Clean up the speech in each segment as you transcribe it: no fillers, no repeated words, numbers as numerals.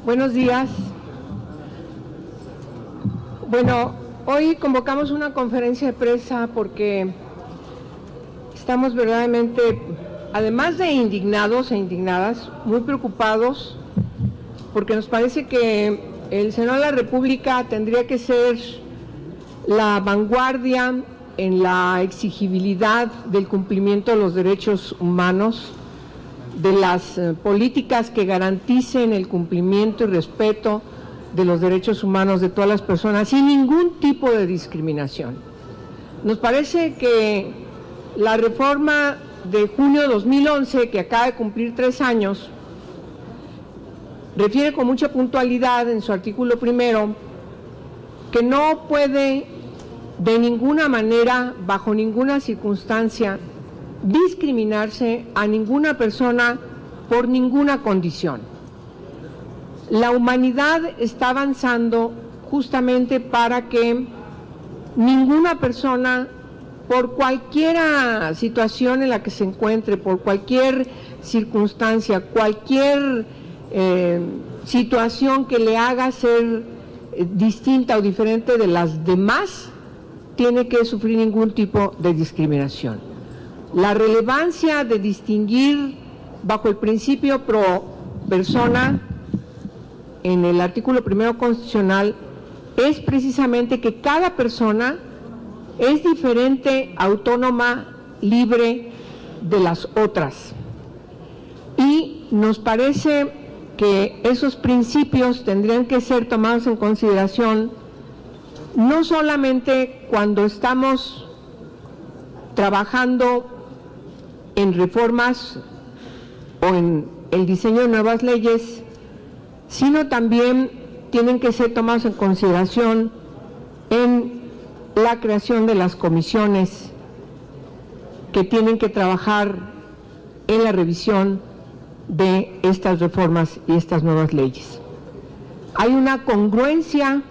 Buenos días. Bueno, hoy convocamos una conferencia de prensa porque estamos verdaderamente, además de indignados e indignadas, muy preocupados, porque nos parece que el Senado de la República tendría que ser la vanguardia en la exigibilidad del cumplimiento de los derechos humanos, de las políticas que garanticen el cumplimiento y respeto de los derechos humanos de todas las personas sin ningún tipo de discriminación. Nos parece que la reforma de junio de 2011, que acaba de cumplir 3 años, refiere con mucha puntualidad en su artículo primero que no puede de ninguna manera, bajo ninguna circunstancia, discriminarse a ninguna persona por ninguna condición. La humanidad está avanzando justamente para que ninguna persona, por cualquier situación en la que se encuentre, por cualquier circunstancia, cualquier situación que le haga ser distinta o diferente de las demás, tiene que sufrir ningún tipo de discriminación. La relevancia de distinguir bajo el principio pro persona en el artículo primero constitucional es precisamente que cada persona es diferente, autónoma, libre de las otras. Y nos parece que esos principios tendrían que ser tomados en consideración no solamente cuando estamos trabajando en reformas o en el diseño de nuevas leyes, sino también tienen que ser tomados en consideración en la creación de las comisiones que tienen que trabajar en la revisión de estas reformas y estas nuevas leyes. Hay una congruencia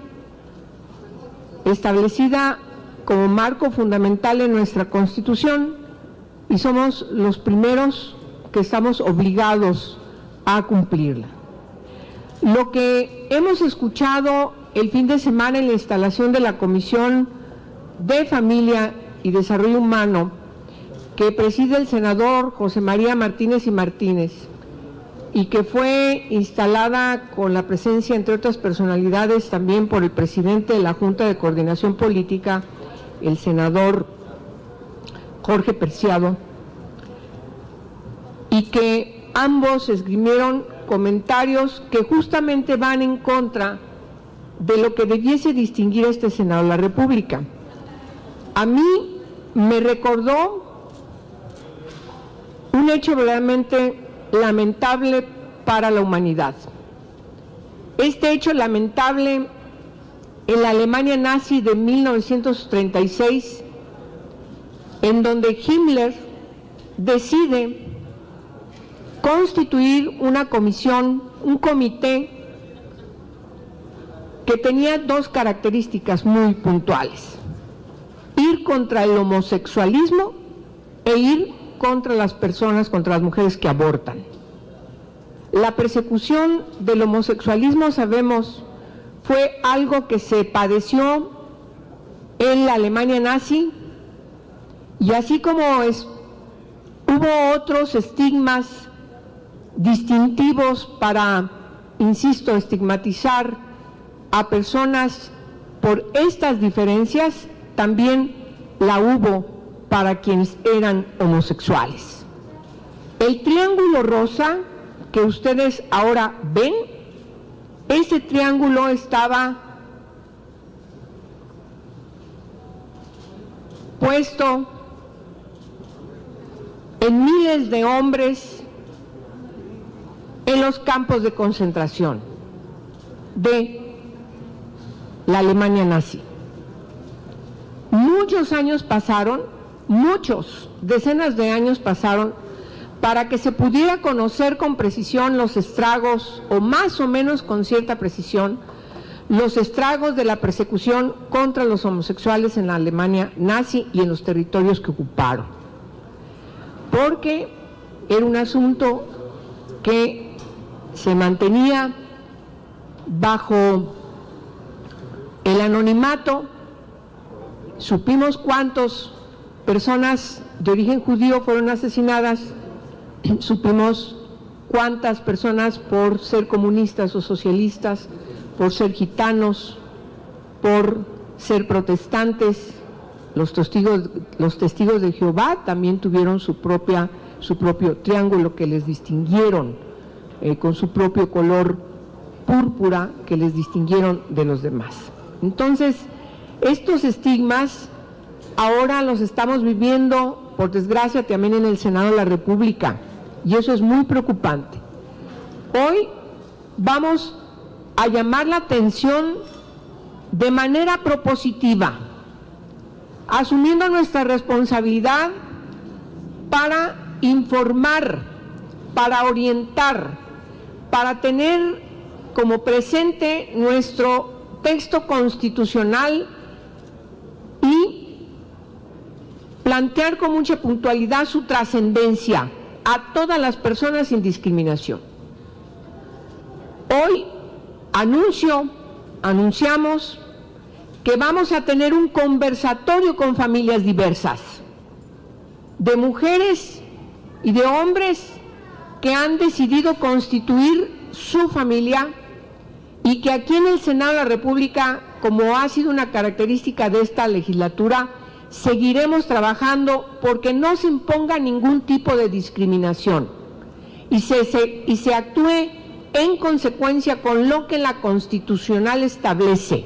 establecida como marco fundamental en nuestra Constitución y somos los primeros que estamos obligados a cumplirla. Lo que hemos escuchado el fin de semana en la instalación de la Comisión de Familia y Desarrollo Humano, que preside el senador José María Martínez y Martínez, y que fue instalada con la presencia, entre otras personalidades, también por el presidente de la Junta de Coordinación Política, el senador Jorge Preciado, y que ambos esgrimieron comentarios que justamente van en contra de lo que debiese distinguir a este Senado de la República. A mí me recordó un hecho verdaderamente lamentable para la humanidad. Este hecho lamentable en la Alemania nazi de 1936, en donde Himmler decide constituir una comisión, un comité que tenía 2 características muy puntuales: ir contra el homosexualismo e ir contra las personas, contra las mujeres que abortan. La persecución del homosexualismo, sabemos, fue algo que se padeció en la Alemania nazi, y así como hubo otros estigmas distintivos para, insisto, estigmatizar a personas por estas diferencias, también la hubo para quienes eran homosexuales. El triángulo rosa que ustedes ahora ven, ese triángulo estaba puesto en miles de hombres en los campos de concentración de la Alemania nazi. Muchos años pasaron, decenas de años pasaron, para que se pudiera conocer con precisión los estragos, o más o menos con cierta precisión, los estragos de la persecución contra los homosexuales en la Alemania nazi y en los territorios que ocuparon. Porque era un asunto que se mantenía bajo el anonimato. Supimos cuántas personas de origen judío fueron asesinadas, supimos cuántas personas por ser comunistas o socialistas, por ser gitanos, por ser protestantes. Los testigos de Jehová también tuvieron su propio triángulo que les distinguieron, con su propio color púrpura que les distinguieron de los demás. Entonces, estos estigmas ahora los estamos viviendo, por desgracia, también en el Senado de la República, y eso es muy preocupante. Hoy vamos a llamar la atención de manera propositiva, asumiendo nuestra responsabilidad para informar, para orientar, para tener como presente nuestro texto constitucional y plantear con mucha puntualidad su trascendencia a todas las personas sin discriminación. Hoy anunciamos que vamos a tener un conversatorio con familias diversas, de mujeres y de hombres que han decidido constituir su familia, y que aquí en el Senado de la República, como ha sido una característica de esta legislatura, seguiremos trabajando porque no se imponga ningún tipo de discriminación y se actúe en consecuencia con lo que la Constitucional establece.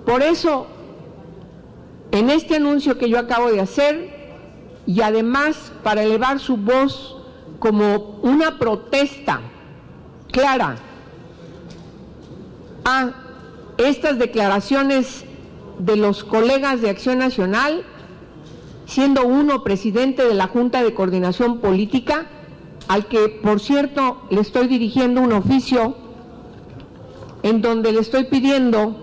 Por eso, en este anuncio que yo acabo de hacer, y además para elevar su voz como una protesta clara a estas declaraciones de los colegas de Acción Nacional, siendo uno presidente de la Junta de Coordinación Política, al que, por cierto, le estoy dirigiendo un oficio en donde le estoy pidiendo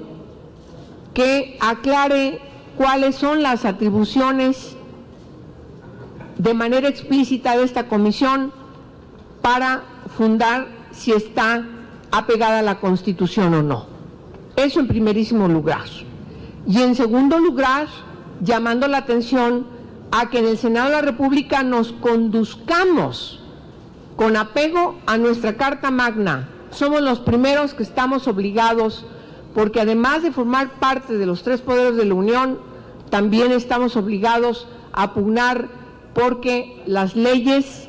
que aclare cuáles son las atribuciones de manera explícita de esta comisión para fundar si está apegada a la Constitución o no. Eso en primerísimo lugar. Y en segundo lugar, llamando la atención a que en el Senado de la República nos conduzcamos con apego a nuestra Carta Magna. Somos los primeros que estamos obligados, porque además de formar parte de los tres poderes de la Unión, también estamos obligados a pugnar porque las leyes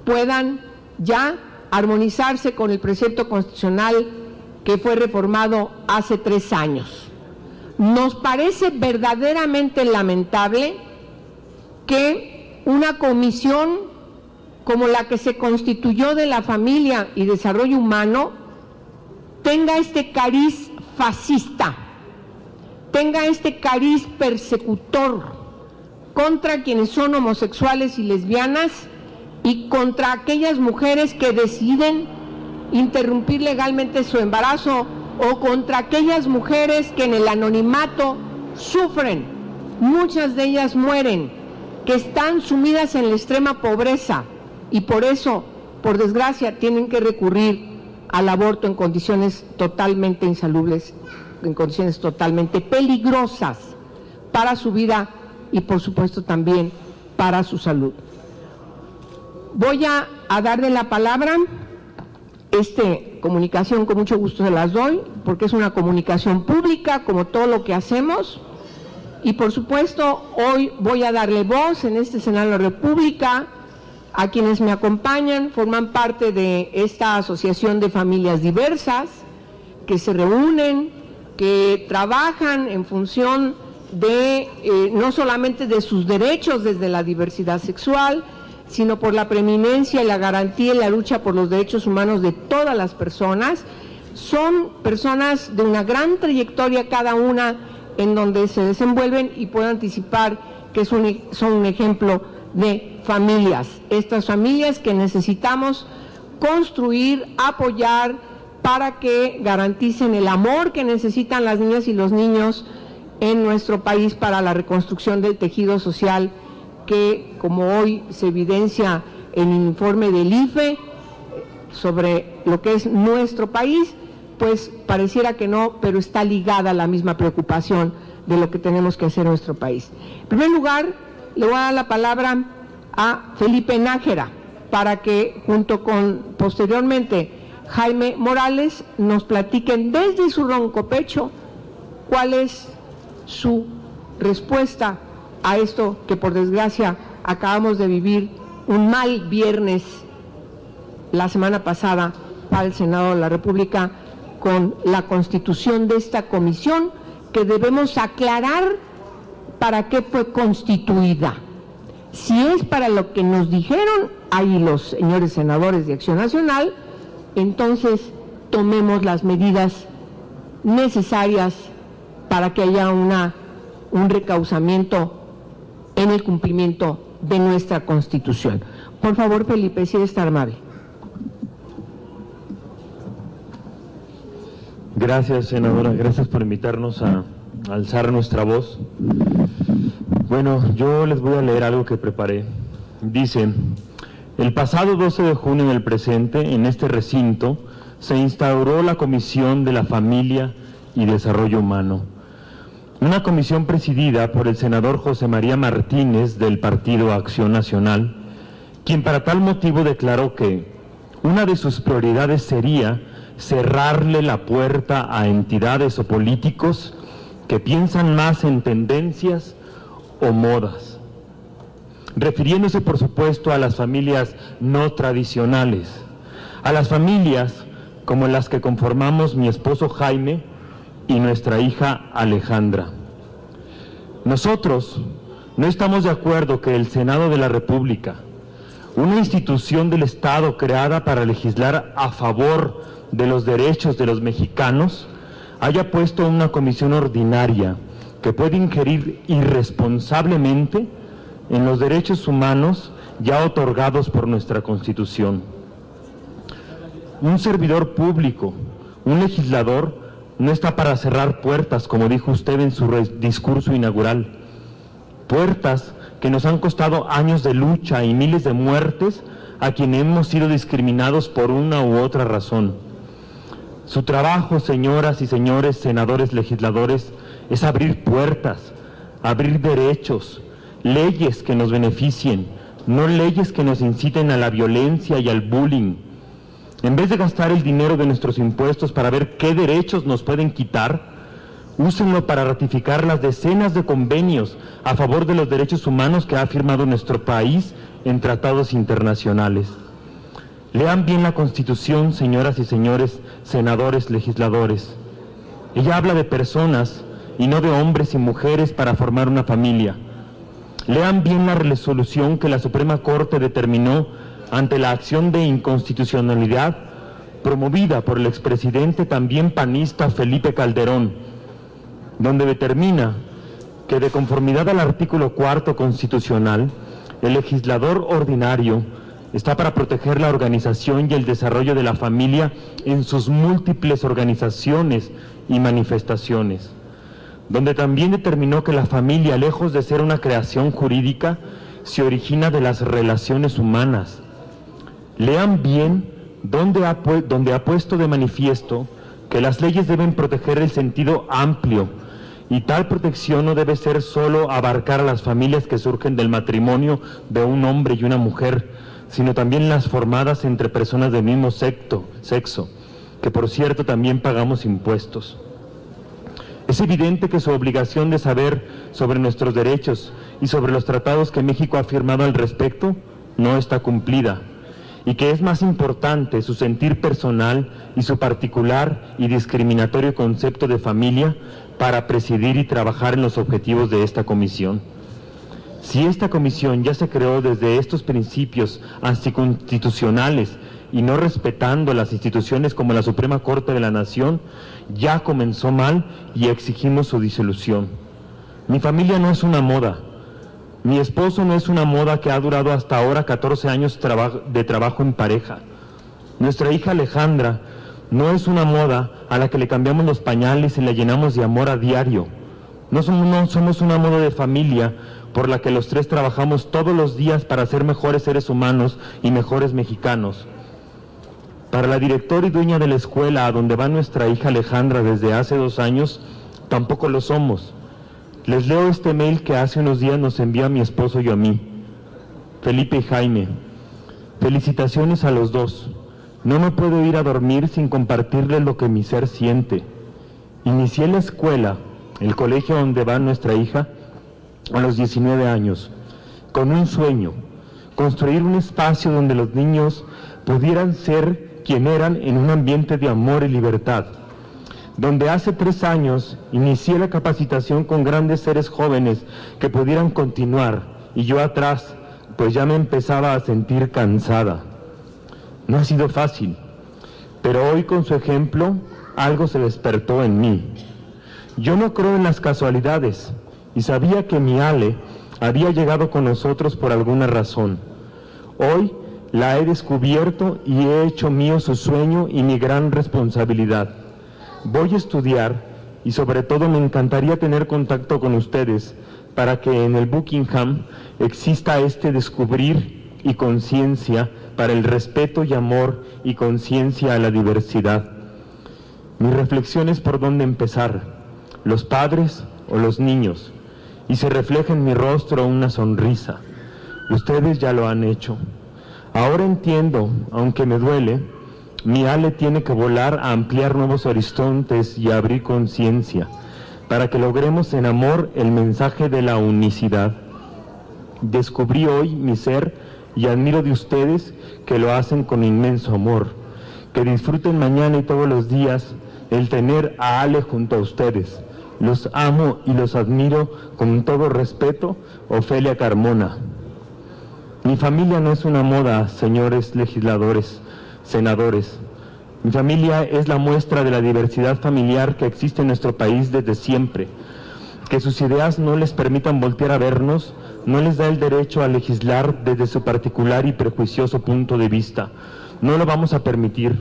puedan ya armonizarse con el precepto constitucional que fue reformado hace 3 años. Nos parece verdaderamente lamentable que una comisión como la que se constituyó de la Familia y Desarrollo Humano tenga este cariz fascista, tenga este cariz persecutor contra quienes son homosexuales y lesbianas y contra aquellas mujeres que deciden interrumpir legalmente su embarazo, o contra aquellas mujeres que en el anonimato sufren, muchas de ellas mueren, que están sumidas en la extrema pobreza y por eso, por desgracia, tienen que recurrir al aborto en condiciones totalmente insalubres, en condiciones totalmente peligrosas para su vida y por supuesto también para su salud. Voy a darle la palabra. Comunicación con mucho gusto se las doy, porque es una comunicación pública como todo lo que hacemos, y por supuesto hoy voy a darle voz en este Senado de la República a quienes me acompañan, forman parte de esta asociación de familias diversas, que se reúnen, que trabajan en función de no solamente de sus derechos desde la diversidad sexual, sino por la preeminencia y la garantía y la lucha por los derechos humanos de todas las personas. Son personas de una gran trayectoria cada una en donde se desenvuelven, y puedo anticipar que son un ejemplo de familias. Estas familias que necesitamos construir, apoyar, para que garanticen el amor que necesitan las niñas y los niños en nuestro país para la reconstrucción del tejido social que, como hoy se evidencia el informe del IFE sobre lo que es nuestro país, pues pareciera que no, pero está ligada a la misma preocupación de lo que tenemos que hacer en nuestro país. En primer lugar, le voy a dar la palabra a Felipe Nájera para que junto con posteriormente Jaime Morales nos platiquen desde su ronco pecho cuál es su respuesta a esto que por desgracia acabamos de vivir un mal viernes la semana pasada para el Senado de la República con la constitución de esta comisión, que debemos aclarar para qué fue constituida. Si es para lo que nos dijeron ahí los señores senadores de Acción Nacional, entonces tomemos las medidas necesarias para que haya un recauzamiento en el cumplimiento de nuestra Constitución. Por favor, Felipe, si eres tan amable. Gracias, senadora. Gracias por invitarnos a alzar nuestra voz. Bueno, yo les voy a leer algo que preparé. Dice: el pasado 12 de junio del presente, en este recinto, se instauró la Comisión de la Familia y Desarrollo Humano. Una comisión presidida por el senador José María Martínez del Partido Acción Nacional, quien para tal motivo declaró que una de sus prioridades sería cerrarle la puerta a entidades o políticos que piensan más en tendencias o modas, refiriéndose por supuesto a las familias no tradicionales, a las familias como las que conformamos mi esposo Jaime y nuestra hija Alejandra. Nosotros no estamos de acuerdo que el Senado de la República, una institución del Estado creada para legislar a favor de los derechos de los mexicanos, haya puesto una comisión ordinaria que puede ingerir irresponsablemente en los derechos humanos ya otorgados por nuestra Constitución. Un servidor público, un legislador, no está para cerrar puertas, como dijo usted en su discurso inaugural, puertas que nos han costado años de lucha y miles de muertes a quienes hemos sido discriminados por una u otra razón. Su trabajo, señoras y señores senadores legisladores, es abrir puertas, abrir derechos, leyes que nos beneficien, no leyes que nos inciten a la violencia y al bullying. En vez de gastar el dinero de nuestros impuestos para ver qué derechos nos pueden quitar, úsenlo para ratificar las decenas de convenios a favor de los derechos humanos que ha firmado nuestro país en tratados internacionales. Lean bien la Constitución, señoras y señores senadores legisladores. Ella habla de personas y no de hombres y mujeres para formar una familia. Lean bien la resolución que la Suprema Corte determinó ante la acción de inconstitucionalidad promovida por el expresidente también panista Felipe Calderón, donde determina que de conformidad al artículo 4 constitucional, el legislador ordinario está para proteger la organización y el desarrollo de la familia en sus múltiples organizaciones y manifestaciones, donde también determinó que la familia, lejos de ser una creación jurídica, se origina de las relaciones humanas. Lean bien donde ha puesto de manifiesto que las leyes deben proteger el sentido amplio, y tal protección no debe ser solo abarcar a las familias que surgen del matrimonio de un hombre y una mujer, sino también las formadas entre personas del mismo sexo, que por cierto también pagamos impuestos. Es evidente que su obligación de saber sobre nuestros derechos y sobre los tratados que México ha firmado al respecto no está cumplida, y que es más importante su sentir personal y su particular y discriminatorio concepto de familia para presidir y trabajar en los objetivos de esta comisión. Si esta comisión ya se creó desde estos principios anticonstitucionales y no respetando las instituciones como la Suprema Corte de la Nación, ya comenzó mal y exigimos su disolución. Mi familia no es una moda. Mi esposo no es una moda que ha durado hasta ahora 14 años de trabajo en pareja. Nuestra hija Alejandra no es una moda a la que le cambiamos los pañales y la llenamos de amor a diario. No somos una moda de familia por la que los tres trabajamos todos los días para ser mejores seres humanos y mejores mexicanos. Para la directora y dueña de la escuela a donde va nuestra hija Alejandra desde hace 2 años, tampoco lo somos. Les leo este mail que hace unos días nos envió a mi esposo y a mí. Felipe y Jaime, felicitaciones a los dos. No me puedo ir a dormir sin compartirles lo que mi ser siente. Inicié la escuela, el colegio donde va nuestra hija, a los 19 años, con un sueño: construir un espacio donde los niños pudieran ser quien eran en un ambiente de amor y libertad, donde hace 3 años inicié la capacitación con grandes seres jóvenes que pudieran continuar, y yo atrás, pues ya me empezaba a sentir cansada. No ha sido fácil, pero hoy con su ejemplo algo se despertó en mí. Yo no creo en las casualidades, y sabía que mi Ale había llegado con nosotros por alguna razón. Hoy la he descubierto y he hecho mío su sueño y mi gran responsabilidad. Voy a estudiar y sobre todo me encantaría tener contacto con ustedes para que en el Buckingham exista este descubrir y conciencia para el respeto y amor y conciencia a la diversidad. Mi reflexión es por dónde empezar, los padres o los niños, y se refleja en mi rostro una sonrisa. Ustedes ya lo han hecho. Ahora entiendo, aunque me duele, mi Ale tiene que volar a ampliar nuevos horizontes y abrir conciencia, para que logremos en amor el mensaje de la unicidad. Descubrí hoy mi ser y admiro de ustedes que lo hacen con inmenso amor. Que disfruten mañana y todos los días el tener a Ale junto a ustedes. Los amo y los admiro con todo respeto. Ofelia Carmona. Mi familia no es una moda, señores legisladores, senadores. Mi familia es la muestra de la diversidad familiar que existe en nuestro país desde siempre. Que sus ideas no les permitan voltear a vernos no les da el derecho a legislar desde su particular y prejuicioso punto de vista. No lo vamos a permitir.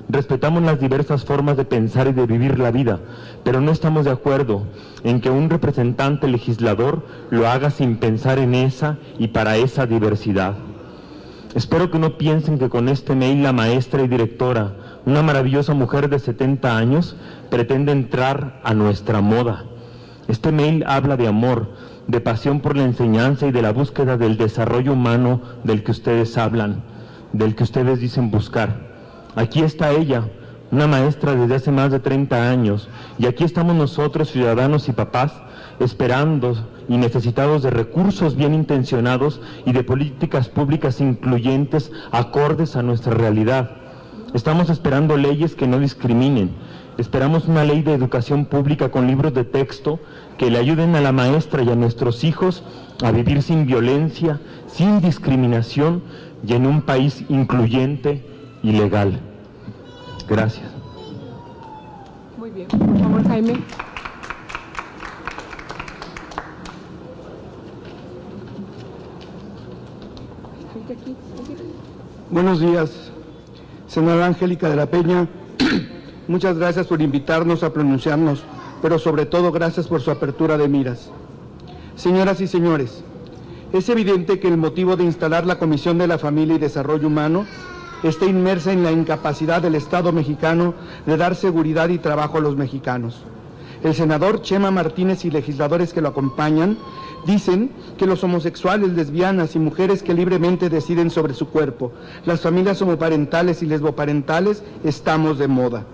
Respetamos las diversas formas de pensar y de vivir la vida, pero no estamos de acuerdo en que un representante legislador lo haga sin pensar en esa y para esa diversidad. Espero que no piensen que con este mail la maestra y directora, una maravillosa mujer de 70 años, pretende entrar a nuestra moda. Este mail habla de amor, de pasión por la enseñanza y de la búsqueda del desarrollo humano del que ustedes hablan, del que ustedes dicen buscar. Aquí está ella, una maestra desde hace más de 30 años, y aquí estamos nosotros, ciudadanos y papás, esperando y necesitados de recursos bien intencionados y de políticas públicas incluyentes acordes a nuestra realidad. Estamos esperando leyes que no discriminen. Esperamos una ley de educación pública con libros de texto que le ayuden a la maestra y a nuestros hijos a vivir sin violencia, sin discriminación y en un país incluyente y legal. Gracias. Muy bien, por favor, Jaime. Buenos días, senadora Angélica de la Peña. Muchas gracias por invitarnos a pronunciarnos, pero sobre todo gracias por su apertura de miras. Señoras y señores, es evidente que el motivo de instalar la Comisión de la Familia y Desarrollo Humano está inmersa en la incapacidad del Estado mexicano de dar seguridad y trabajo a los mexicanos. El senador Chema Martínez y legisladores que lo acompañan dicen que los homosexuales, lesbianas y mujeres que libremente deciden sobre su cuerpo, las familias homoparentales y lesboparentales, estamos de moda.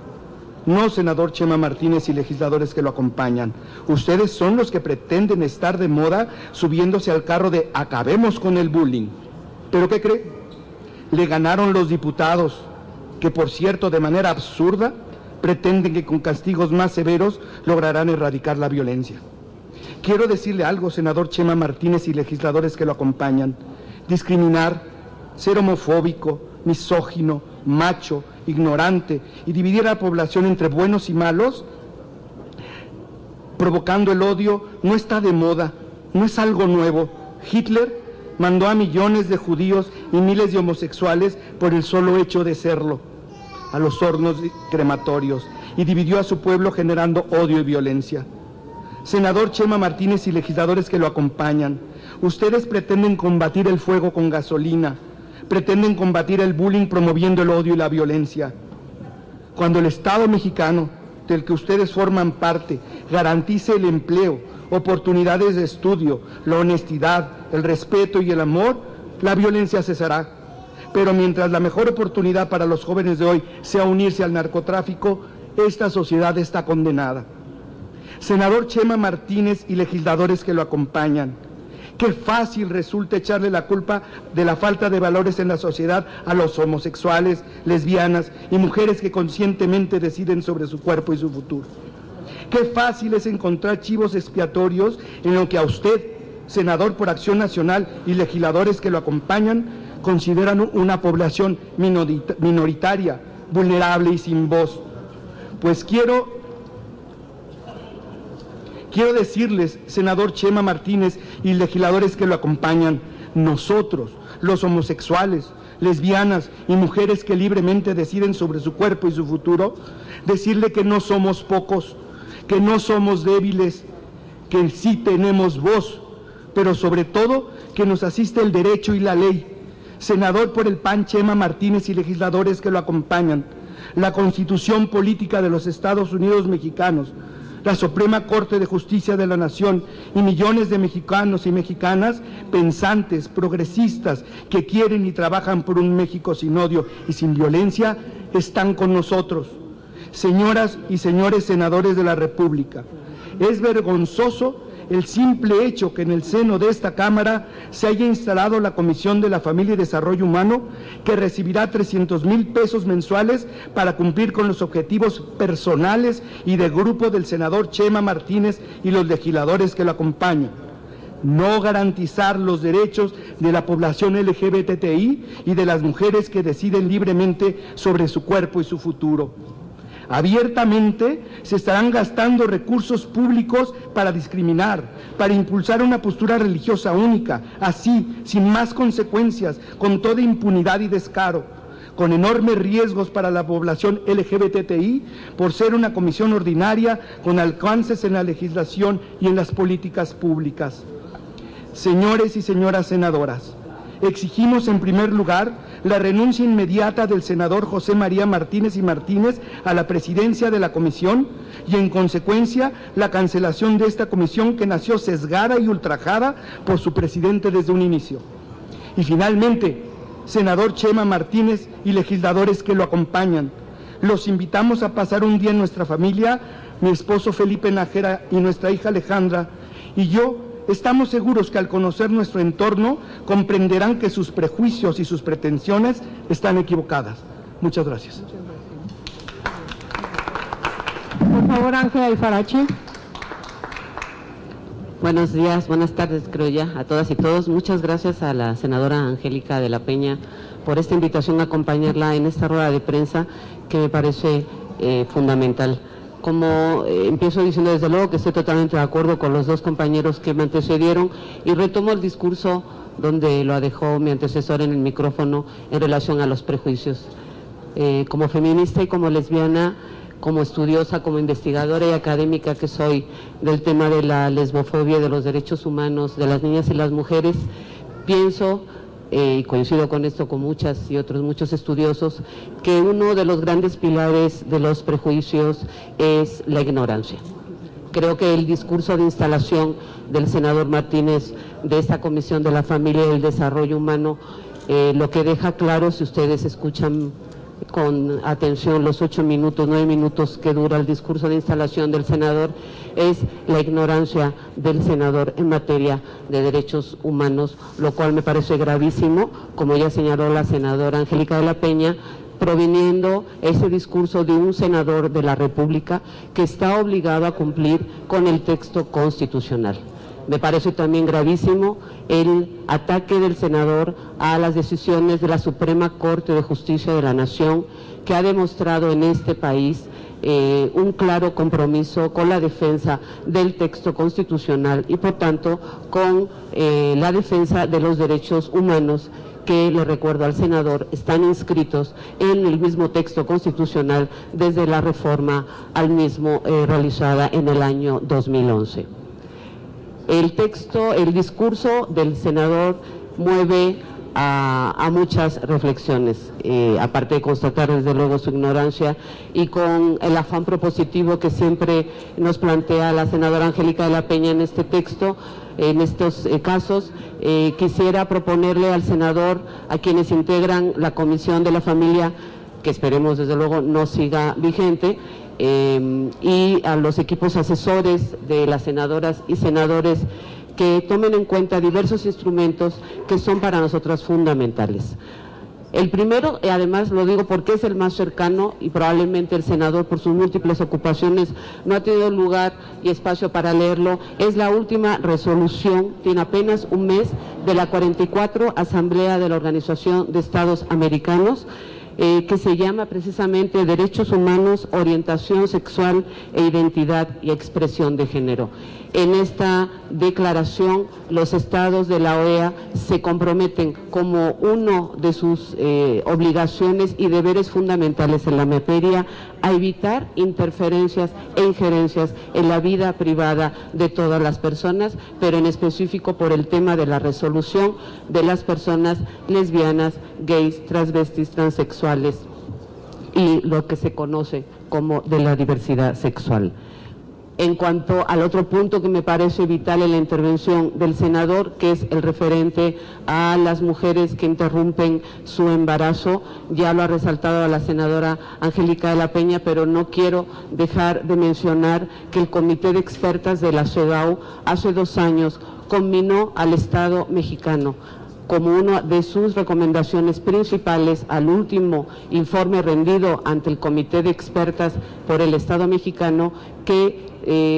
No, senador Chema Martínez y legisladores que lo acompañan. Ustedes son los que pretenden estar de moda subiéndose al carro de acabemos con el bullying. ¿Pero qué cree? Le ganaron los diputados, que por cierto, de manera absurda, pretenden que con castigos más severos lograrán erradicar la violencia. Quiero decirle algo, senador Chema Martínez y legisladores que lo acompañan. Discriminar, ser homofóbico, misógino, macho, ignorante y dividir a la población entre buenos y malos, provocando el odio, no está de moda, no es algo nuevo. Hitler mandó a millones de judíos y miles de homosexuales por el solo hecho de serlo a los hornos crematorios y dividió a su pueblo generando odio y violencia. Senador Chema Martínez y legisladores que lo acompañan, ustedes pretenden combatir el fuego con gasolina, pretenden combatir el bullying promoviendo el odio y la violencia. Cuando el Estado mexicano, del que ustedes forman parte, garantice el empleo, oportunidades de estudio, la honestidad, el respeto y el amor, la violencia cesará. Pero mientras la mejor oportunidad para los jóvenes de hoy sea unirse al narcotráfico, esta sociedad está condenada. Senador Chema Martínez y legisladores que lo acompañan, qué fácil resulta echarle la culpa de la falta de valores en la sociedad a los homosexuales, lesbianas y mujeres que conscientemente deciden sobre su cuerpo y su futuro. Qué fácil es encontrar chivos expiatorios en lo que a usted, senador por Acción Nacional, y legisladores que lo acompañan, consideran una población minoritaria, vulnerable y sin voz. Pues quiero decirles, senador Chema Martínez y legisladores que lo acompañan, nosotros, los homosexuales, lesbianas y mujeres que libremente deciden sobre su cuerpo y su futuro, decirle que no somos pocos, que no somos débiles, que sí tenemos voz, pero sobre todo que nos asiste el derecho y la ley. Senador por el PAN Chema Martínez y legisladores que lo acompañan, la Constitución Política de los Estados Unidos Mexicanos, la Suprema Corte de Justicia de la Nación y millones de mexicanos y mexicanas pensantes, progresistas, que quieren y trabajan por un México sin odio y sin violencia, están con nosotros. Señoras y señores senadores de la República, es vergonzoso el simple hecho que en el seno de esta Cámara se haya instalado la Comisión de la Familia y Desarrollo Humano, que recibirá 300,000 pesos mensuales para cumplir con los objetivos personales y de grupo del senador Chema Martínez y los legisladores que lo acompañan. No garantizar los derechos de la población LGBTI y de las mujeres que deciden libremente sobre su cuerpo y su futuro. Abiertamente se estarán gastando recursos públicos para discriminar, para impulsar una postura religiosa única, así, sin más consecuencias, con toda impunidad y descaro, con enormes riesgos para la población LGBTI, por ser una comisión ordinaria con alcances en la legislación y en las políticas públicas. Señores y señoras senadoras, exigimos en primer lugar la renuncia inmediata del senador José María Martínez y Martínez a la presidencia de la comisión y, en consecuencia, la cancelación de esta comisión que nació sesgada y ultrajada por su presidente desde un inicio. Y finalmente, senador Chema Martínez y legisladores que lo acompañan, los invitamos a pasar un día en nuestra familia. Mi esposo Felipe Nájera y nuestra hija Alejandra y yo estamos seguros que al conocer nuestro entorno comprenderán que sus prejuicios y sus pretensiones están equivocadas. Muchas gracias. Por favor, Ángela Alfarache. Buenos días, buenas tardes, creo ya, a todas y todos. Muchas gracias a la senadora Angélica de la Peña por esta invitación a acompañarla en esta rueda de prensa que me parece fundamental. Como empiezo diciendo, desde luego que estoy totalmente de acuerdo con los dos compañeros que me antecedieron y retomo el discurso donde lo dejó mi antecesor en el micrófono en relación a los prejuicios. Como feminista y como lesbiana, como estudiosa, como investigadora y académica que soy del tema de la lesbofobia, de los derechos humanos, de las niñas y las mujeres, pienso, y coincido con esto con muchas y otros muchos estudiosos, que uno de los grandes pilares de los prejuicios es la ignorancia. Creo que el discurso de instalación del senador Martínez de esta Comisión de la Familia y el Desarrollo Humano, lo que deja claro, si ustedes escuchan con atención los 8 minutos, 9 minutos que dura el discurso de instalación del senador, es la ignorancia del senador en materia de derechos humanos, lo cual me parece gravísimo, como ya señaló la senadora Angélica de la Peña, proviniendo ese discurso de un senador de la República que está obligado a cumplir con el texto constitucional. Me parece también gravísimo el ataque del senador a las decisiones de la Suprema Corte de Justicia de la Nación, que ha demostrado en este país un claro compromiso con la defensa del texto constitucional y, por tanto, con la defensa de los derechos humanos que, le recuerdo al senador, están inscritos en el mismo texto constitucional desde la reforma al mismo realizada en el año 2011. El discurso del senador mueve a muchas reflexiones, aparte de constatar desde luego su ignorancia y con el afán propositivo que siempre nos plantea la senadora Angélica de la Peña en este texto. En estos casos quisiera proponerle al senador, a quienes integran la Comisión de la Familia, que esperemos desde luego no siga vigente, y a los equipos asesores de las senadoras y senadores, que tomen en cuenta diversos instrumentos que son para nosotras fundamentales. El primero, y además lo digo porque es el más cercano, y probablemente el senador por sus múltiples ocupaciones no ha tenido lugar y espacio para leerlo, es la última resolución, tiene apenas un mes, de la 44 Asamblea de la Organización de Estados Americanos, que se llama precisamente Derechos Humanos, Orientación Sexual e Identidad y Expresión de Género. En esta declaración, los estados de la OEA se comprometen como uno de sus obligaciones y deberes fundamentales en la materia a evitar interferencias e injerencias en la vida privada de todas las personas, pero en específico por el tema de la resolución de las personas lesbianas, gays, transvestis, transexuales y lo que se conoce como de la diversidad sexual. En cuanto al otro punto que me parece vital en la intervención del senador, que es el referente a las mujeres que interrumpen su embarazo, ya lo ha resaltado la senadora Angélica de la Peña, pero no quiero dejar de mencionar que el Comité de Expertas de la CEDAW hace 2 años conminó al Estado mexicano como una de sus recomendaciones principales al último informe rendido ante el Comité de Expertas por el Estado mexicano, que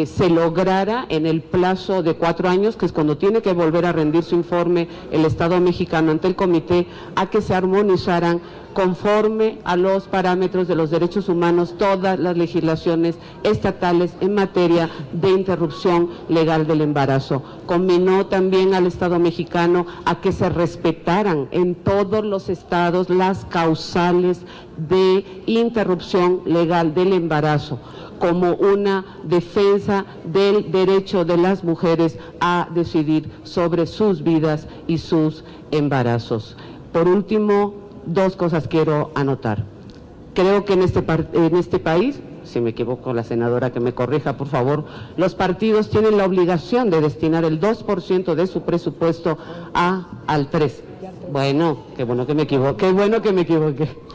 se lograra en el plazo de 4 años, que es cuando tiene que volver a rendir su informe el Estado mexicano ante el comité, a que se armonizaran conforme a los parámetros de los derechos humanos todas las legislaciones estatales en materia de interrupción legal del embarazo. Conminó también al Estado mexicano a que se respetaran en todos los estados las causales de interrupción legal del embarazo, como una defensa del derecho de las mujeres a decidir sobre sus vidas y sus embarazos. Por último, 2 cosas quiero anotar. Creo que en este país, si me equivoco la senadora que me corrija por favor, los partidos tienen la obligación de destinar el 2% de su presupuesto al 3%. Bueno, qué bueno que me equivoqué,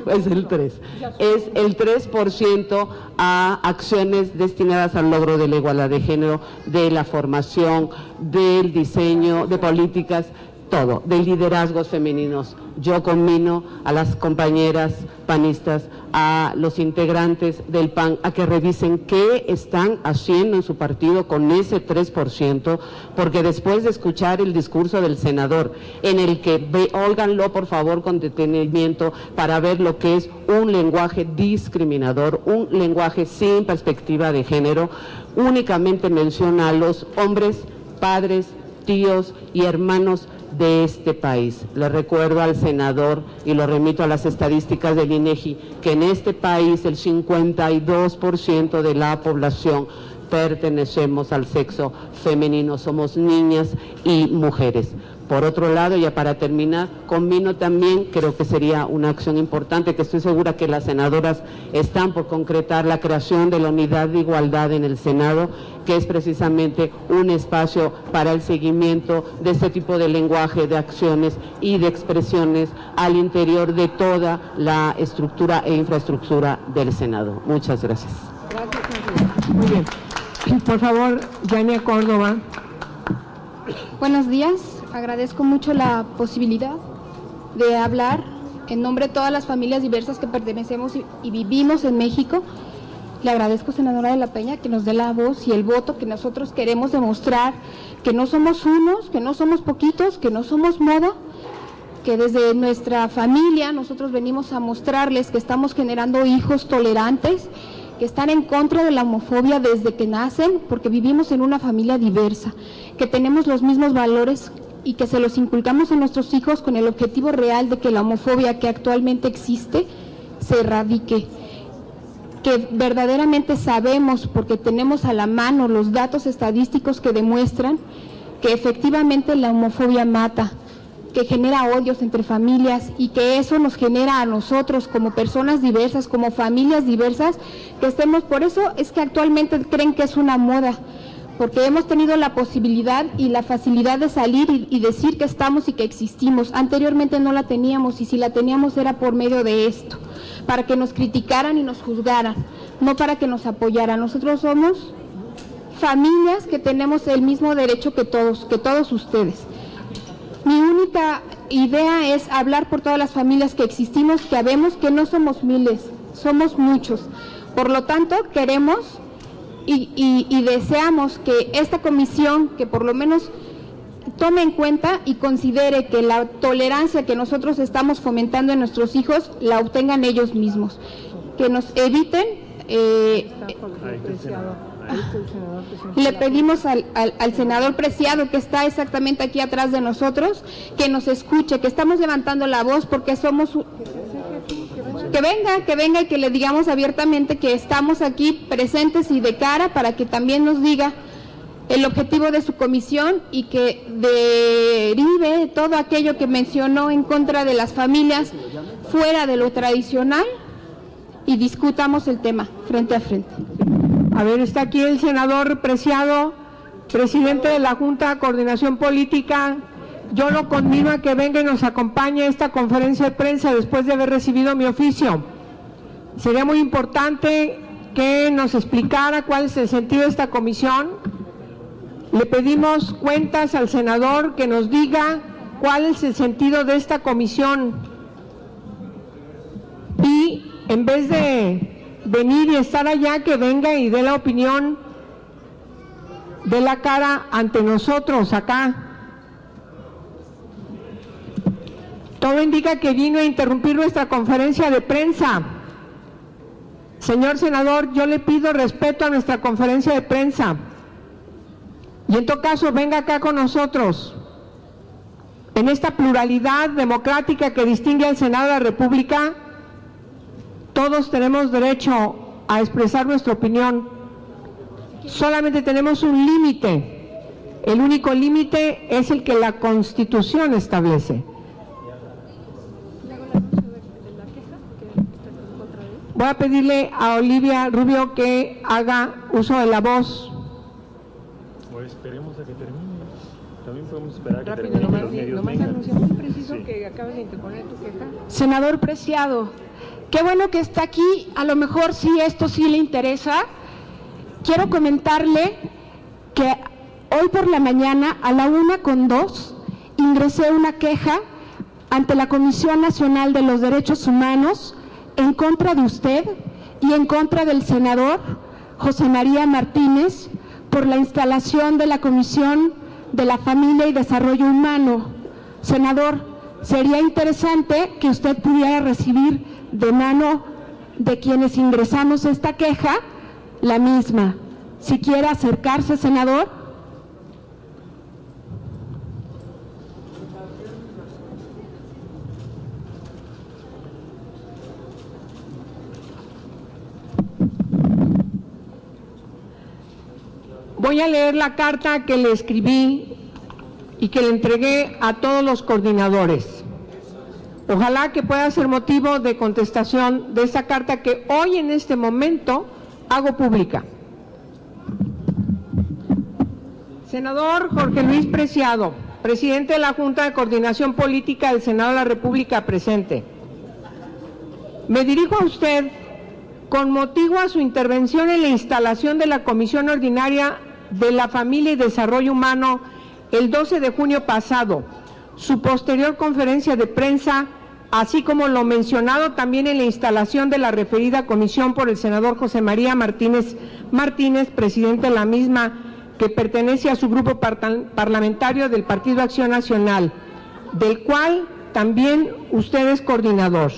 es el 3%. Es el 3% a acciones destinadas al logro de la igualdad de género, de la formación, del diseño, de políticas, todo, de liderazgos femeninos. Yo conmino a las compañeras panistas, a los integrantes del PAN, a que revisen qué están haciendo en su partido con ese 3%, porque después de escuchar el discurso del senador, en el que óiganlo por favor con detenimiento para ver lo que es un lenguaje discriminador, un lenguaje sin perspectiva de género, únicamente menciona a los hombres, padres, tíos y hermanos de este país. Le recuerdo al senador, y lo remito a las estadísticas del INEGI, que en este país el 52% de la población pertenecemos al sexo femenino, somos niñas y mujeres. Por otro lado, ya para terminar, conmino también, creo que sería una acción importante, que estoy segura que las senadoras están por concretar, la creación de la unidad de igualdad en el Senado, que es precisamente un espacio para el seguimiento de este tipo de lenguaje, de acciones y de expresiones al interior de toda la estructura e infraestructura del Senado. Muchas gracias. Gracias. Muy bien. Por favor, Yania Córdoba. Buenos días. Agradezco mucho la posibilidad de hablar en nombre de todas las familias diversas que pertenecemos y vivimos en México. Le agradezco, senadora de la Peña, que nos dé la voz y el voto que nosotros queremos demostrar, que no somos unos, que no somos poquitos, que no somos moda, que desde nuestra familia nosotros venimos a mostrarles que estamos generando hijos tolerantes, que están en contra de la homofobia desde que nacen, porque vivimos en una familia diversa, que tenemos los mismos valores y que se los inculcamos a nuestros hijos con el objetivo real de que la homofobia que actualmente existe se erradique, que verdaderamente sabemos, porque tenemos a la mano los datos estadísticos que demuestran que efectivamente la homofobia mata, que genera odios entre familias y que eso nos genera a nosotros como personas diversas, como familias diversas, que estemos, por eso es que actualmente creen que es una moda, porque hemos tenido la posibilidad y la facilidad de salir y decir que estamos y que existimos. Anteriormente no la teníamos, y si la teníamos era por medio de esto, para que nos criticaran y nos juzgaran, no para que nos apoyaran. Nosotros somos familias que tenemos el mismo derecho que todos ustedes. Mi única idea es hablar por todas las familias que existimos, que sabemos que no somos miles, somos muchos. Por lo tanto, queremos y deseamos que esta comisión, que por lo menos tome en cuenta y considere que la tolerancia que nosotros estamos fomentando en nuestros hijos la obtengan ellos mismos, que nos eviten. Le pedimos al senador Preciado, que está exactamente aquí atrás de nosotros, que nos escuche, que estamos levantando la voz porque somos... Que venga y que le digamos abiertamente que estamos aquí presentes y de cara, para que también nos diga el objetivo de su comisión y que derive todo aquello que mencionó en contra de las familias fuera de lo tradicional y discutamos el tema frente a frente. A ver, está aquí el senador Preciado, presidente de la Junta de Coordinación Política. Yo lo conmino a que venga y nos acompañe a esta conferencia de prensa después de haber recibido mi oficio. Sería muy importante que nos explicara cuál es el sentido de esta comisión. Le pedimos cuentas al senador, que nos diga cuál es el sentido de esta comisión. Y en vez de venir y estar allá, que venga y dé la opinión, dé la cara ante nosotros acá. Todo indica que vino a interrumpir nuestra conferencia de prensa. Señor senador, yo le pido respeto a nuestra conferencia de prensa. Y en todo caso, venga acá con nosotros. En esta pluralidad democrática que distingue al Senado de la República, todos tenemos derecho a expresar nuestra opinión. Solamente tenemos un límite. El único límite es el que la Constitución establece. Voy a pedirle a Olivia Rubio que haga uso de la voz. O esperemos a que termine. También podemos esperar a que Rápido, termine. Los medios vengan. anuncia muy preciso que acabas de interponer tu queja. Senador Preciado, qué bueno que está aquí. A lo mejor sí, esto sí le interesa. Quiero comentarle que hoy por la mañana a la 1:02 ingresé una queja ante la Comisión Nacional de los Derechos Humanos en contra de usted y en contra del senador José María Martínez por la instalación de la Comisión de la Familia y Desarrollo Humano. Senador, sería interesante que usted pudiera recibir de mano de quienes ingresamos esta queja la misma. Si quiere acercarse, senador. Voy a leer la carta que le escribí y que le entregué a todos los coordinadores. Ojalá que pueda ser motivo de contestación de esta carta que hoy en este momento hago pública. Senador Jorge Luis Preciado, presidente de la Junta de Coordinación Política del Senado de la República presente. Me dirijo a usted con motivo a su intervención en la instalación de la Comisión Ordinaria de la Familia y Desarrollo Humano el 12 de junio pasado, su posterior conferencia de prensa, así como lo mencionado también en la instalación de la referida comisión por el senador José María Martínez, presidente de la misma, que pertenece a su grupo parlamentario del Partido Acción Nacional, del cual también usted es coordinador.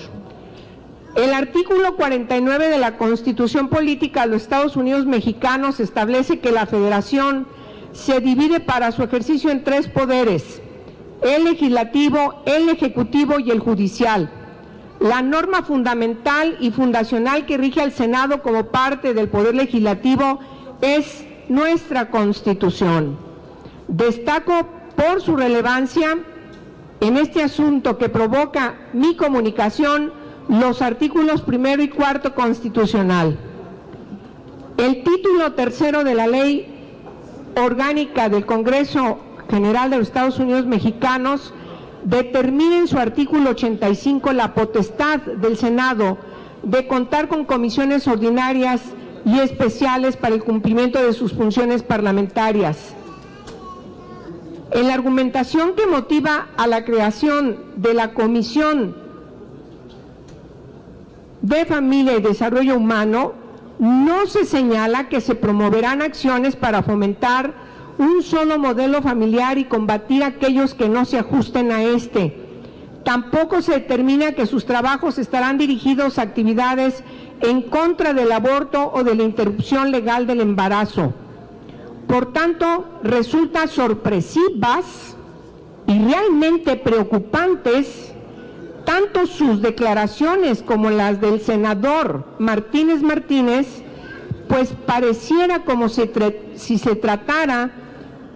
El artículo 49 de la Constitución Política de los Estados Unidos Mexicanos establece que la Federación se divide para su ejercicio en 3 poderes: el legislativo, el ejecutivo y el judicial. La norma fundamental y fundacional que rige al Senado como parte del Poder Legislativo es nuestra Constitución. Destaco por su relevancia en este asunto que provoca mi comunicación los artículos 1 y 4 constitucional. El título 3 de la Ley Orgánica del Congreso General de los Estados Unidos Mexicanos determina en su artículo 85 la potestad del Senado de contar con comisiones ordinarias y especiales para el cumplimiento de sus funciones parlamentarias. En la argumentación que motiva a la creación de la Comisión de Familia y Desarrollo Humano, no se señala que se promoverán acciones para fomentar un solo modelo familiar y combatir aquellos que no se ajusten a este. Tampoco se determina que sus trabajos estarán dirigidos a actividades en contra del aborto o de la interrupción legal del embarazo. Por tanto, resulta sorpresivas y realmente preocupantes tanto sus declaraciones como las del senador Martínez, pues pareciera como si se tratara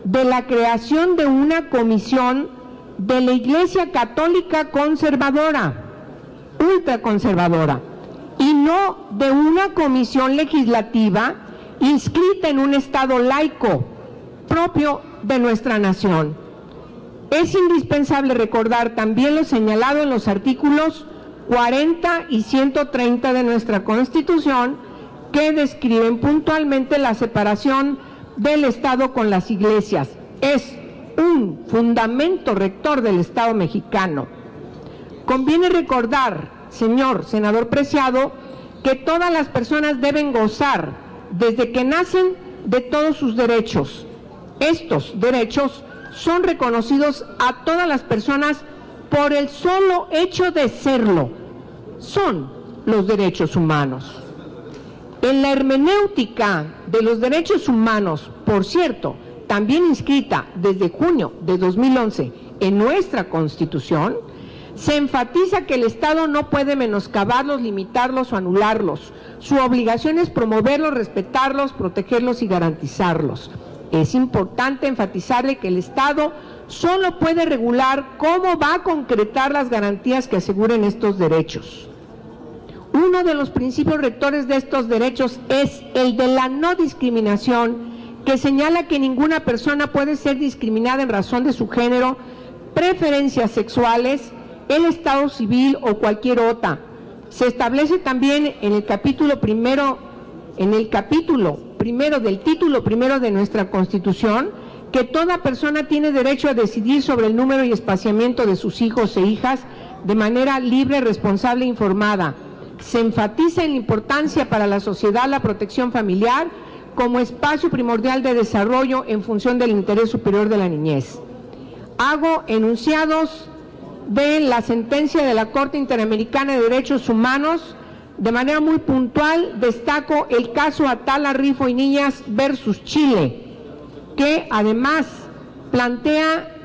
de la creación de una comisión de la Iglesia Católica conservadora, ultraconservadora, y no de una comisión legislativa inscrita en un Estado laico propio de nuestra nación. Es indispensable recordar también lo señalado en los artículos 40 y 130 de nuestra Constitución, que describen puntualmente la separación del Estado con las iglesias. Es un fundamento rector del Estado mexicano. Conviene recordar, señor senador Preciado, que todas las personas deben gozar, desde que nacen, de todos sus derechos. Estos derechos son reconocidos a todas las personas por el solo hecho de serlo. Son los derechos humanos. En la hermenéutica de los derechos humanos, por cierto, también inscrita desde junio de 2011 en nuestra Constitución, se enfatiza que el Estado no puede menoscabarlos, limitarlos o anularlos. Su obligación es promoverlos, respetarlos, protegerlos y garantizarlos. Es importante enfatizarle que el Estado solo puede regular cómo va a concretar las garantías que aseguren estos derechos. Uno de los principios rectores de estos derechos es el de la no discriminación, que señala que ninguna persona puede ser discriminada en razón de su género, preferencias sexuales, el estado civil o cualquier otra. Se establece también en el capítulo primero del título primero de nuestra Constitución que toda persona tiene derecho a decidir sobre el número y espaciamiento de sus hijos e hijas de manera libre, responsable e informada. Se enfatiza en la importancia para la sociedad la protección familiar como espacio primordial de desarrollo en función del interés superior de la niñez. Hago enunciados de la sentencia de la Corte Interamericana de Derechos Humanos. De manera muy puntual destaco el caso Atala, Rifo y Niñas versus Chile, que además plantea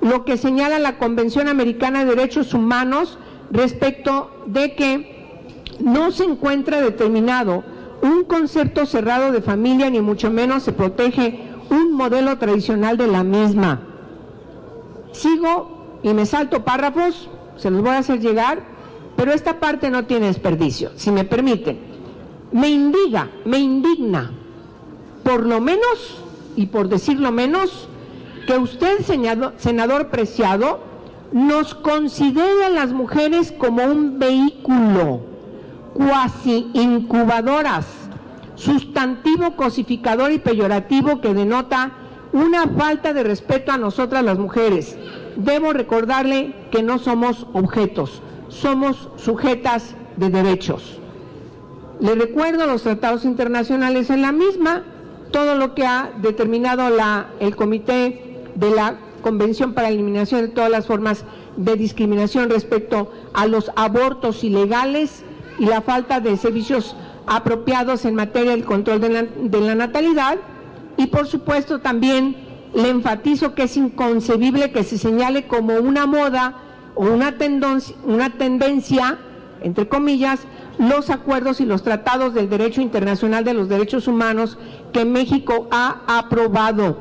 lo que señala la Convención Americana de Derechos Humanos respecto de que no se encuentra determinado un concepto cerrado de familia, ni mucho menos se protege un modelo tradicional de la misma. Sigo y me salto párrafos, se los voy a hacer llegar, pero esta parte no tiene desperdicio, si me permiten. Me indigna, por lo menos, y por decirlo menos, que usted, senador Preciado, nos considere a las mujeres como un vehículo, cuasi incubadoras, sustantivo cosificador y peyorativo que denota una falta de respeto a nosotras las mujeres. Debo recordarle que no somos objetos, somos sujetas de derechos. Le recuerdo los tratados internacionales en la misma, todo lo que ha determinado el Comité de la Convención para la Eliminación de todas las formas de discriminación respecto a los abortos ilegales y la falta de servicios apropiados en materia del control de la natalidad, y por supuesto también le enfatizo que es inconcebible que se señale como una moda o una tendencia, entre comillas, los acuerdos y los tratados del derecho internacional de los derechos humanos que México ha aprobado,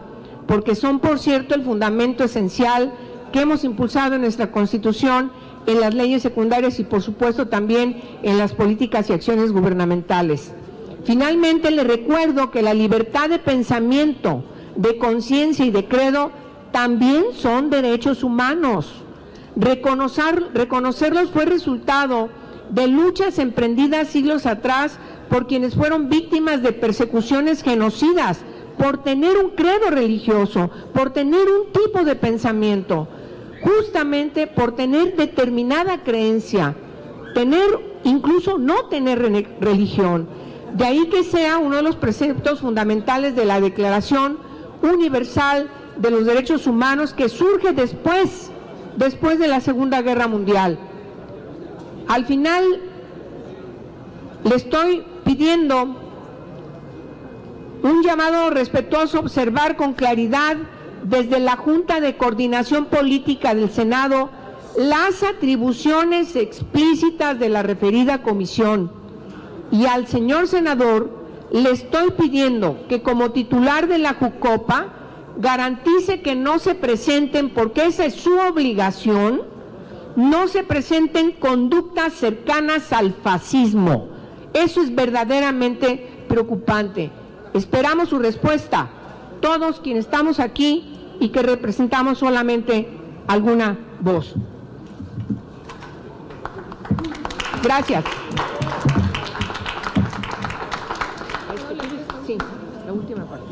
porque son, por cierto, el fundamento esencial que hemos impulsado en nuestra Constitución, en las leyes secundarias y, por supuesto, también en las políticas y acciones gubernamentales. Finalmente, le recuerdo que la libertad de pensamiento, de conciencia y de credo también son derechos humanos. Reconocerlos fue resultado de luchas emprendidas siglos atrás por quienes fueron víctimas de persecuciones genocidas, por tener un credo religioso, por tener un tipo de pensamiento, justamente por tener determinada creencia, incluso no tener religión. De ahí que sea uno de los preceptos fundamentales de la Declaración Universal de los Derechos Humanos, que surge después de la Segunda Guerra Mundial. Al final, le estoy pidiendo un llamado respetuoso, observar con claridad desde la Junta de Coordinación Política del Senado las atribuciones explícitas de la referida comisión. Y al señor senador le estoy pidiendo que, como titular de la Jucopa, garantice que no se presenten, porque esa es su obligación, no se presenten conductas cercanas al fascismo. Eso es verdaderamente preocupante. Esperamos su respuesta, todos quienes estamos aquí y que representamos solamente alguna voz. Gracias. Sí, la última parte.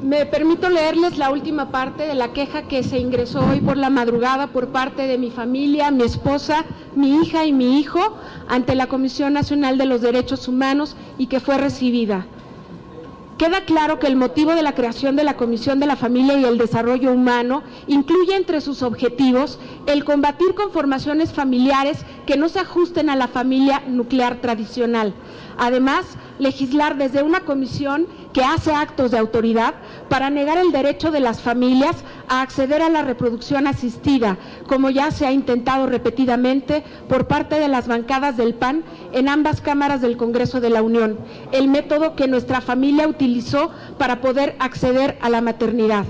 Me permito leerles la última parte de la queja que se ingresó hoy por la madrugada por parte de mi familia, mi esposa, mi hija y mi hijo ante la Comisión Nacional de los Derechos Humanos y que fue recibida. Queda claro que el motivo de la creación de la Comisión de la Familia y el Desarrollo Humano incluye entre sus objetivos el combatir conformaciones familiares que no se ajusten a la familia nuclear tradicional. Además, legislar desde una comisión que hace actos de autoridad para negar el derecho de las familias a acceder a la reproducción asistida, como ya se ha intentado repetidamente por parte de las bancadas del PAN en ambas cámaras del Congreso de la Unión, el método que nuestra familia utilizó para poder acceder a la maternidad.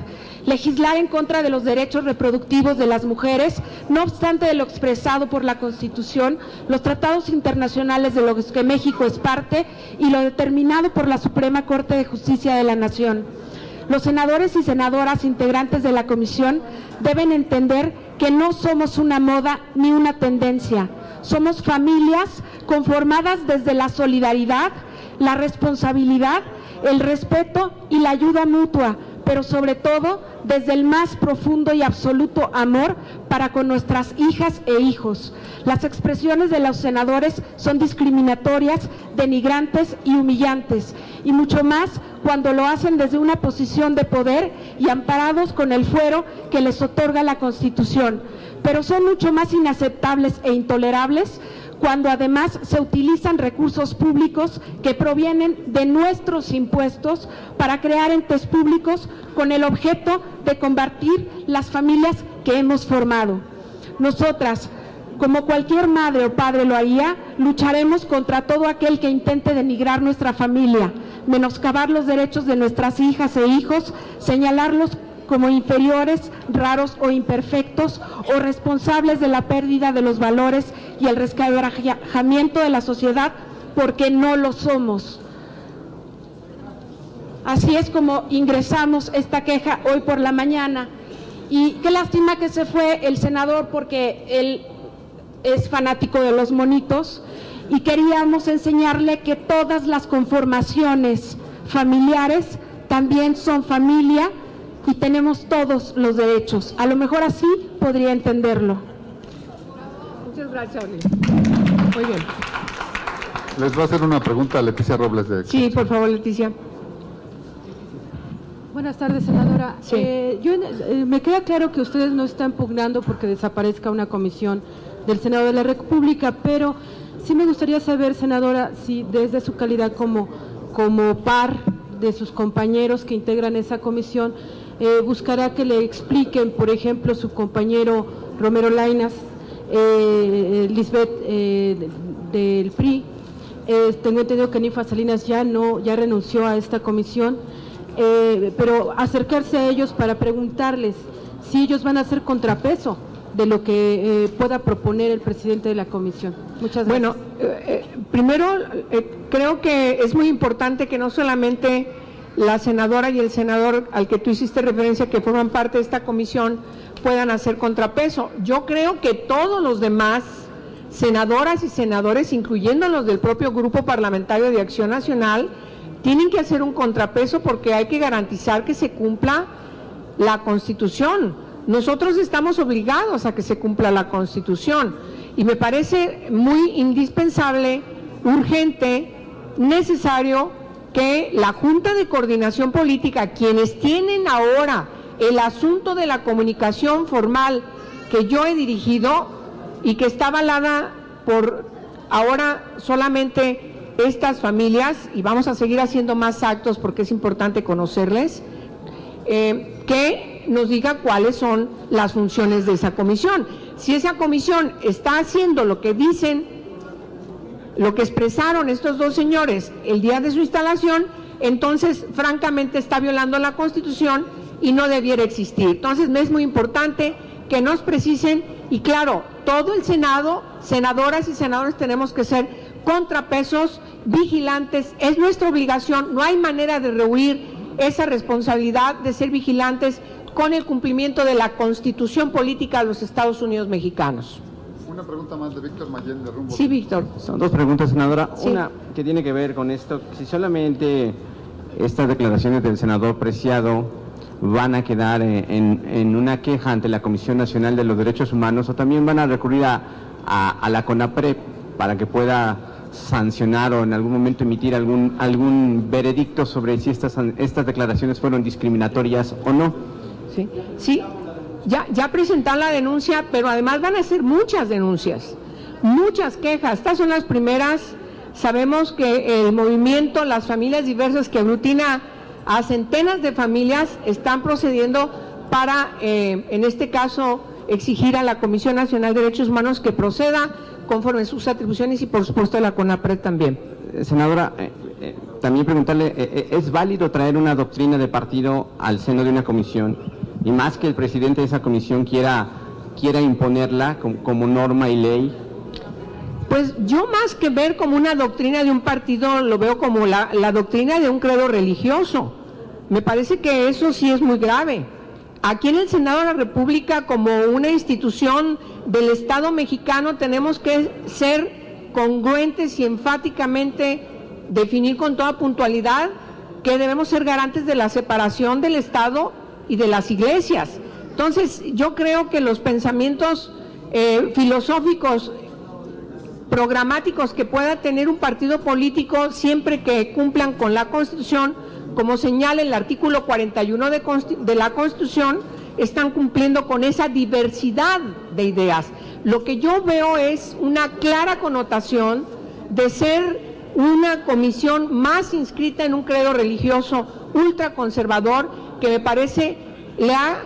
Legislar en contra de los derechos reproductivos de las mujeres, no obstante de lo expresado por la Constitución, los tratados internacionales de los que México es parte y lo determinado por la Suprema Corte de Justicia de la Nación. Los senadores y senadoras integrantes de la comisión deben entender que no somos una moda ni una tendencia, somos familias conformadas desde la solidaridad, la responsabilidad, el respeto y la ayuda mutua, pero sobre todo desde el más profundo y absoluto amor para con nuestras hijas e hijos. Las expresiones de los senadores son discriminatorias, denigrantes y humillantes, y mucho más cuando lo hacen desde una posición de poder y amparados con el fuero que les otorga la Constitución, pero son mucho más inaceptables e intolerables cuando además se utilizan recursos públicos que provienen de nuestros impuestos para crear entes públicos con el objeto de combatir las familias que hemos formado. Nosotras, como cualquier madre o padre lo haría, lucharemos contra todo aquel que intente denigrar nuestra familia, menoscabar los derechos de nuestras hijas e hijos, señalarlos como inferiores, raros o imperfectos, o responsables de la pérdida de los valores y el resquebrajamiento de la sociedad, porque no lo somos. Así es como ingresamos esta queja hoy por la mañana, y qué lástima que se fue el senador, porque él es fanático de los monitos, y queríamos enseñarle que todas las conformaciones familiares también son familia, y tenemos todos los derechos. A lo mejor así podría entenderlo. Muchas gracias, Orly. Muy bien. Les va a hacer una pregunta a Leticia Robles de... Sí, por favor, Leticia. Buenas tardes, senadora. Sí. Me queda claro que ustedes no están pugnando porque desaparezca una comisión del Senado de la República, pero sí me gustaría saber, senadora, si desde su calidad como par de sus compañeros que integran esa comisión, buscará que le expliquen, por ejemplo, su compañero Romero Lainez, Lisbeth del PRI. Tengo entendido que Ninfa Salinas ya renunció a esta comisión, pero acercarse a ellos para preguntarles si ellos van a hacer contrapeso de lo que pueda proponer el presidente de la comisión. Muchas gracias. Bueno, primero creo que es muy importante que no solamente la senadora y el senador al que tú hiciste referencia, que forman parte de esta comisión, puedan hacer contrapeso. Yo creo que todos los demás senadoras y senadores, incluyendo los del propio Grupo Parlamentario de Acción Nacional, tienen que hacer un contrapeso porque hay que garantizar que se cumpla la Constitución. Nosotros estamos obligados a que se cumpla la Constitución y me parece muy indispensable, urgente, necesario que la Junta de Coordinación Política, quienes tienen ahora el asunto de la comunicación formal que yo he dirigido y que está avalada por ahora solamente estas familias, y vamos a seguir haciendo más actos porque es importante conocerles, que nos diga cuáles son las funciones de esa comisión. Si esa comisión está haciendo lo que dicen, lo que expresaron estos dos señores el día de su instalación, entonces francamente está violando la Constitución y no debiera existir. Entonces me es muy importante que nos precisen, y claro, todo el Senado, senadoras y senadores, tenemos que ser contrapesos, vigilantes, es nuestra obligación, no hay manera de rehuir esa responsabilidad de ser vigilantes con el cumplimiento de la Constitución Política de los Estados Unidos Mexicanos. Una pregunta más de Víctor Mayén de Rumbo. Sí, Víctor. Son dos preguntas, senadora. Sí. Una que tiene que ver con esto, si solamente estas declaraciones del senador Preciado van a quedar en una queja ante la Comisión Nacional de los Derechos Humanos, o también van a recurrir a la CONAPRED para que pueda sancionar o en algún momento emitir algún veredicto sobre si estas declaraciones fueron discriminatorias o no. Sí, sí, ya presentaron la denuncia, pero además van a ser muchas denuncias, muchas quejas. Estas son las primeras. Sabemos que el movimiento, las familias diversas, que aglutina a centenas de familias, están procediendo para, en este caso, exigir a la Comisión Nacional de Derechos Humanos que proceda conforme sus atribuciones y por supuesto a la CONAPRED también. Senadora, también preguntarle, ¿es válido traer una doctrina de partido al seno de una comisión? Y más que el presidente de esa comisión quiera imponerla como norma y ley. Pues yo, más que ver como una doctrina de un partido, lo veo como la doctrina de un credo religioso. Me parece que eso sí es muy grave. Aquí en el Senado de la República, como una institución del Estado mexicano, tenemos que ser congruentes y enfáticamente definir con toda puntualidad que debemos ser garantes de la separación del Estado y de las iglesias. Entonces, yo creo que los pensamientos filosóficos, programáticos que pueda tener un partido político, siempre que cumplan con la Constitución, como señala el artículo 41 de la Constitución, están cumpliendo con esa diversidad de ideas. Lo que yo veo es una clara connotación de ser una comisión más inscrita en un credo religioso ultraconservador, que me parece le ha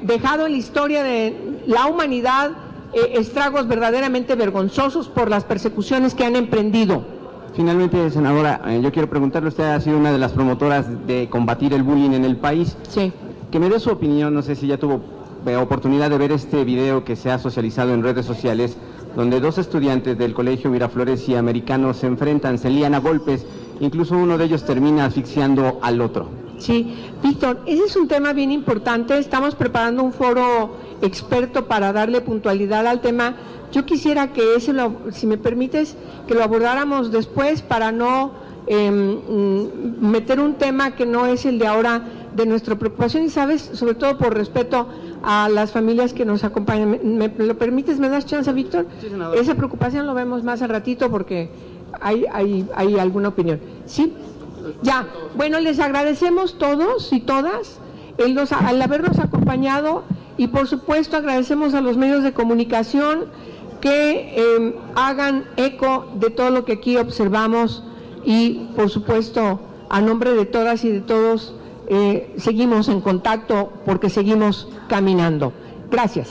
dejado en la historia de la humanidad estragos verdaderamente vergonzosos por las persecuciones que han emprendido. Finalmente, senadora, yo quiero preguntarle, usted ha sido una de las promotoras de combatir el bullying en el país. Sí. Que me dé su opinión, no sé si ya tuvo oportunidad de ver este video que se ha socializado en redes sociales, donde dos estudiantes del Colegio Miraflores y Americano se enfrentan, se lían a golpes, incluso uno de ellos termina asfixiando al otro. Sí, Víctor, ese es un tema bien importante. Estamos preparando un foro experto para darle puntualidad al tema. Yo quisiera que ese, si me permites, que lo abordáramos después para no meter un tema que no es el de ahora de nuestra preocupación, y sabes, sobre todo por respeto a las familias que nos acompañan. ¿Me lo permites? ¿Me das chance, Víctor? Sí, senadora. Esa preocupación lo vemos más al ratito porque hay alguna opinión. ¿Sí? Ya, bueno, les agradecemos todos y todas al habernos acompañado, y por supuesto agradecemos a los medios de comunicación que hagan eco de todo lo que aquí observamos, y por supuesto a nombre de todas y de todos, seguimos en contacto porque seguimos caminando. Gracias.